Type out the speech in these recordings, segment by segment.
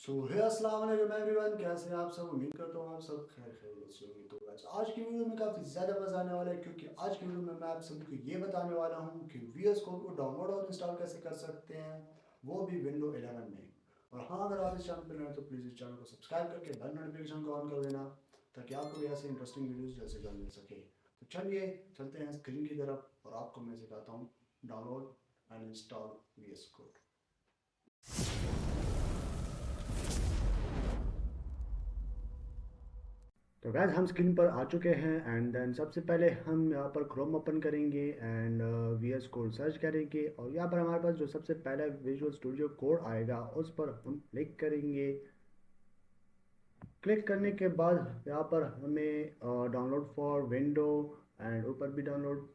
सो हे अस्सलाम वालेकुम एवरीवन, कैसे हैं आप सब। उम्मीद करता हूँ आप सब खैर खैरियत से होंगे। तो guys, आज की वीडियो में काफ़ी ज़्यादा मज़ा आने वाला है, क्योंकि आज की वीडियो में मैं आप सभी को ये बताने वाला हूँ कि VS कोड को डाउनलोड और इंस्टॉल कैसे कर सकते हैं, वो भी विंडो 11 में। और हाँ, अगर आप इस चैनल पर नए हैं तो प्लीज़ इस चैनल को सब्सक्राइब करके बेल नोटिफिकेशन को ऑन कर देना, ताकि आपको भी ऐसे इंटरेस्टिंग वीडियोज़ जैसे जल्द मिल सके। तो चलिए चलते हैं स्क्रीन की तरफ और आपको मैं सिखाता हूँ download and install VS code. तो गैस हम स्क्रीन पर आ चुके हैं एंड देन सबसे पहले हम यहाँ पर क्रोम ओपन करेंगे एंड VS कोड सर्च करेंगे, और यहाँ पर हमारे पास जो सबसे पहला विजुअल स्टूडियो कोड आएगा उस पर हम क्लिक करेंगे। क्लिक करने के बाद यहाँ पर हमें डाउनलोड फॉर विंडो एंड ऊपर भी डाउनलोड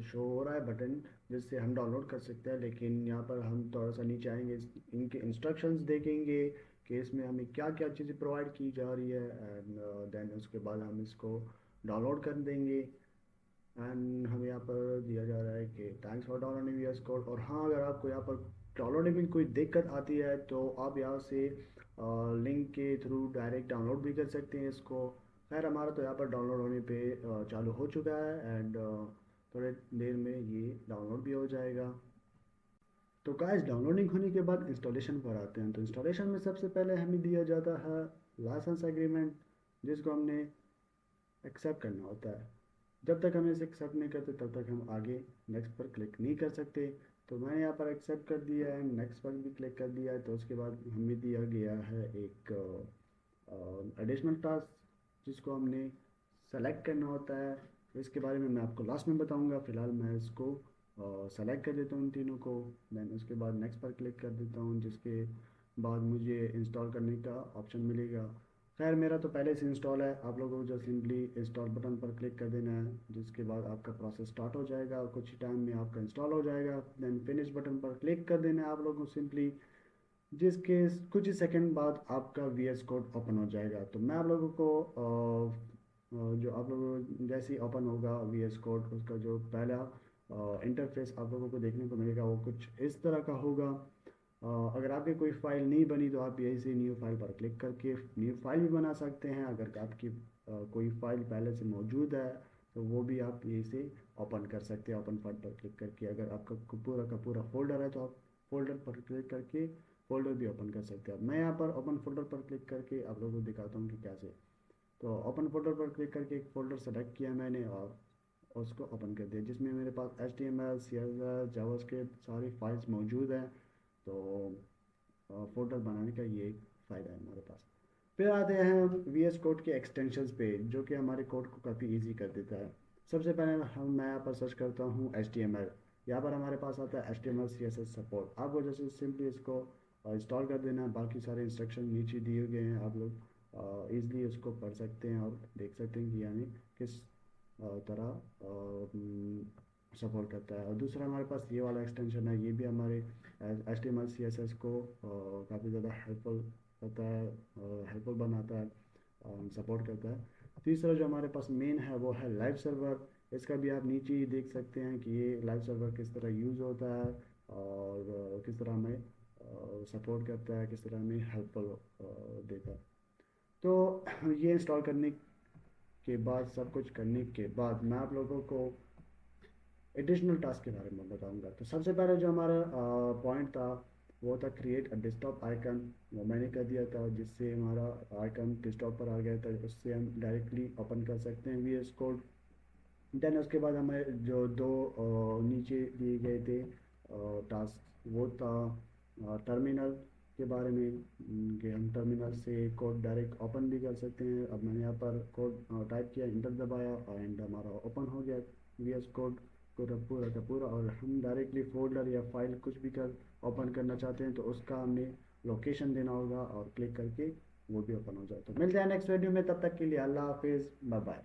शो हो रहा है बटन, जिससे हम डाउनलोड कर सकते हैं। लेकिन यहाँ पर हम थोड़ा सा नीचे आएंगे, इनके इंस्ट्रक्शंस देखेंगे कि इसमें हमें क्या क्या चीज़ें प्रोवाइड की जा रही है एंड देन उसके बाद हम इसको डाउनलोड कर देंगे। एंड हमें यहाँ पर दिया जा रहा है कि thanks for downloading VS code. और हाँ, अगर आपको यहाँ पर डाउनलोडिंग में कोई दिक्कत आती है तो आप यहाँ से लिंक के थ्रू डायरेक्ट डाउनलोड भी कर सकते हैं इसको। खैर हमारा तो यहाँ पर डाउनलोड होने पे चालू हो चुका है एंड थोड़े देर में ये डाउनलोड भी हो जाएगा। तो गाइस, डाउनलोडिंग होने के बाद इंस्टॉलेशन पर आते हैं। तो इंस्टॉलेशन में सबसे पहले हमें दिया जाता है लाइसेंस एग्रीमेंट, जिसको हमने एक्सेप्ट करना होता है। जब तक हम इसे एक्सेप्ट नहीं करते तब तक हम आगे नेक्स्ट पर क्लिक नहीं कर सकते। तो मैंने यहाँ पर एक्सेप्ट कर दिया है, नेक्स्ट पर भी क्लिक कर दिया है। तो उसके बाद हमें दिया गया है एक एडिशनल टास्क, जिसको हमने सेलेक्ट करना होता है। तो इसके बारे में मैं आपको लास्ट में बताऊंगा। फ़िलहाल मैं इसको सेलेक्ट कर देता हूँ उन तीनों को, देन उसके बाद नेक्स्ट पर क्लिक कर देता हूँ, जिसके बाद मुझे इंस्टॉल करने का ऑप्शन मिलेगा। खैर मेरा तो पहले से इंस्टॉल है, आप लोगों को जो सिंपली इंस्टॉल बटन पर क्लिक कर देना है, जिसके बाद आपका प्रोसेस स्टार्ट हो जाएगा और कुछ ही टाइम में आपका इंस्टॉल हो जाएगा। देन फिनिश बटन पर क्लिक कर देना है आप लोगों को सिंपली, जिसके कुछ ही सेकंड बाद आपका VS कोड ओपन हो जाएगा। तो मैं आप लोगों को जो आप लोगों जैसे ही ओपन होगा VS कोड, उसका जो पहला इंटरफेस आप लोगों को देखने को मिलेगा वो कुछ इस तरह का होगा। अगर आपकी कोई फ़ाइल नहीं बनी तो आप यहीं से न्यू फाइल पर क्लिक करके न्यू फाइल भी बना सकते हैं। अगर आपकी कोई फ़ाइल पहले से मौजूद है तो वो भी आप यहीं से ओपन कर सकते हैं, ओपन फाइल पर क्लिक करके। अगर आपका पूरा का पूरा फोल्डर है तो आप फोल्डर पर क्लिक करके फोल्डर भी ओपन कर सकते हैं। मैं यहाँ पर ओपन फोल्डर पर क्लिक करके आप लोगों को दिखाता हूँ कि कैसे। तो ओपन फोल्डर पर क्लिक करके एक फ़ोल्डर सेलेक्ट किया मैंने और उसको ओपन कर दिया, जिसमें मेरे पास HTML CSS जावास्क्रिप्ट सारी फाइल्स मौजूद हैं। तो फ़ोल्डर बनाने का ये एक फ़ायदा है हमारे पास। फिर आते हैं हम VS कोड के एक्सटेंशंस पे, जो कि हमारे कोड को काफ़ी इजी कर देता है। सबसे पहले मैं यहाँ पर सर्च करता हूँ HTML। यहाँ पर हमारे पास आता है HTML CSS सपोर्ट। आपको जैसे सिंपली इसको इंस्टॉल कर देना है, बाकी सारे इंस्ट्रक्शन नीचे दिए गए हैं, आप लोग ईज़िली उसको पढ़ सकते हैं और देख सकते हैं कि यानी किस तरह सपोर्ट करता है। और दूसरा हमारे पास ये वाला एक्सटेंशन है, ये भी हमारे HTML CSS को काफ़ी ज़्यादा हेल्पफुल होता है, हेल्पफुल बनाता है, सपोर्ट करता है। तीसरा जो हमारे पास मेन है वो है लाइव सर्वर। इसका भी आप नीचे ही देख सकते हैं कि ये लाइव सर्वर किस तरह यूज़ होता है और किस तरह हमें सपोर्ट करता है, किस तरह हमें हेल्पफुल देता है। तो ये इंस्टॉल करने के बाद, सब कुछ करने के बाद, मैं आप लोगों को एडिशनल टास्क के बारे में बताऊंगा। तो सबसे पहले जो हमारा पॉइंट था वो था क्रिएट अ डेस्कटॉप आइकन। वो मैंने कर दिया था, जिससे हमारा आइकन डेस्कटॉप पर आ गया था। उससे हम डायरेक्टली ओपन कर सकते हैं VS कोड। देन उसके बाद हमें जो दो नीचे दिए गए थे टास्क, वो था टर्मिनल के बारे में, कि हम टर्मिनल से कोड डायरेक्ट ओपन भी कर सकते हैं। अब मैंने यहाँ पर कोड टाइप किया, इंटर दबाया एंड हमारा ओपन हो गया VS कोड पूरा का पूरा। और हम डायरेक्टली फोल्डर या फाइल कुछ भी कर ओपन करना चाहते हैं तो उसका हमने लोकेशन देना होगा और क्लिक करके वो भी ओपन हो जाए। तो मिलते हैं नेक्स्ट वीडियो में, तब तक के लिए अल्लाह हाफिज़, बाय बाय।